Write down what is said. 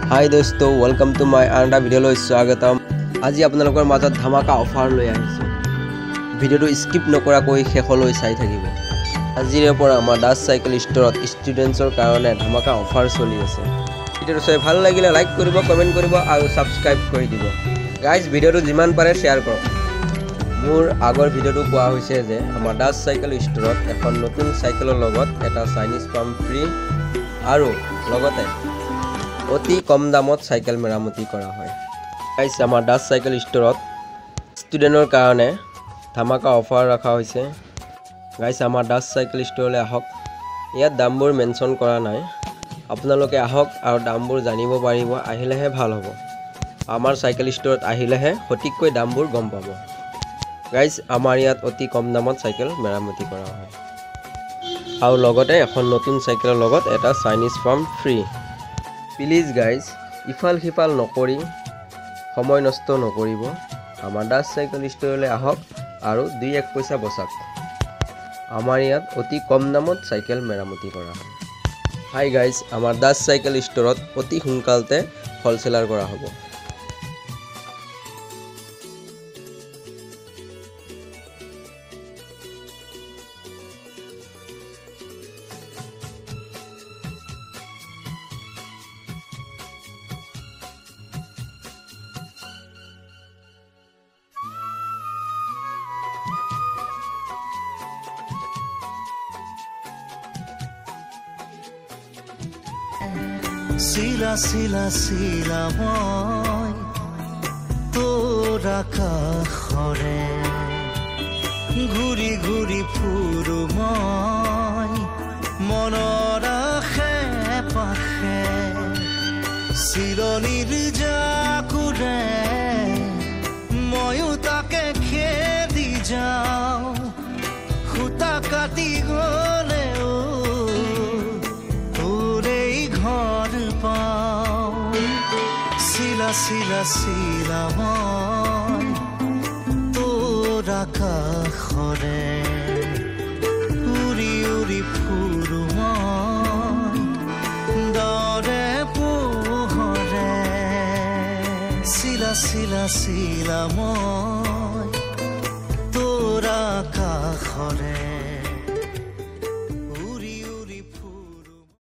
हाय दोस्तों welcome to my another video লৈ স্বাগতম। আজি আপোনালোকৰ মাজত ধামাকা অফাৰ লৈ আহিছো। ভিডিওটো স্কিপ নকৰাকৈ শেষলৈ চাই থাকিব। আজিৰ পৰা আমাৰ দাস সাইকেল ষ্টৰত ষ্টুডেন্টছৰ কাৰণে ধামাকা অফাৰ চলি আছে। ভিডিওটো চাই ভাল লাগিলে লাইক কৰিব, কমেন্ট কৰিব আৰু সাবস্ক্ৰাইব কৰি দিব। গাইজ ভিডিওটো যিমান পাৰে শেয়াৰ কৰক। মোৰ আগৰ ভিডিওটো কোৱা হৈছে যে আমাৰ দাস সাইকেল ষ্টৰত এখন নতুন সাইকেলৰ লগত এটা চাইনিজ পাম্প ফ্ৰী আৰু লগতে অতি কম দামত সাইকেল মেৰামতি কৰা হয়। গাইজ আমাৰ দাস সাইকেল ষ্টৰত ষ্টুডেন্টৰ কাৰণে ধামাকা অফাৰ ৰখা হৈছে। গাইজ আমাৰ দাস সাইকেল ষ্টৰলৈ আহক। ইয়াত দামবোৰ মেনশ্যন কৰা নাই, আপোনালোকে আহক আৰু দামবোৰ জানিব পাৰিব। আহিলেহে ভাল হ'ব। আমাৰ চাইকেল ষ্টৰত আহিলেহে সঠিককৈ দামবোৰ গম পাব। গাইজ আমাৰ ইয়াত অতি কম দামত চাইকেল মেৰামতি কৰা হয় আৰু লগতে এখন নতুন চাইকেলৰ লগত এটা Chinese pump free. Please guys ইফাল সিফাল নকৰি সময় নষ্ট নকৰিব। আমাৰ দাস চাইকেল ষ্টৰলৈ আহক আৰু 2-1 পইচা বচাওক। আমাৰ ইয়াত অতি কম দামত চাইকেল মেৰামতি কৰা হয়। হাই গাইজ আমাৰ দাস চাইকেল ষ্টৰত অতি সোনকালতে হ'লচেলাৰ কৰা হ'ব। শিলা শিলা শিলা মই তোৰা কাষৰে ঘূৰি ঘূৰি ফুৰো মই মনৰ আশে পাশে চিলনিৰ জাকুৰে ময়ো তাকে খেদি যাওঁ সূতা কাটি গ'লে শিলা শিলা শিলা মই তোৰা কাষৰে উৰি উৰি ফুৰো মই দৰে পোহৰে শিলা শিলা শিলা মই তোৰা কাষৰে।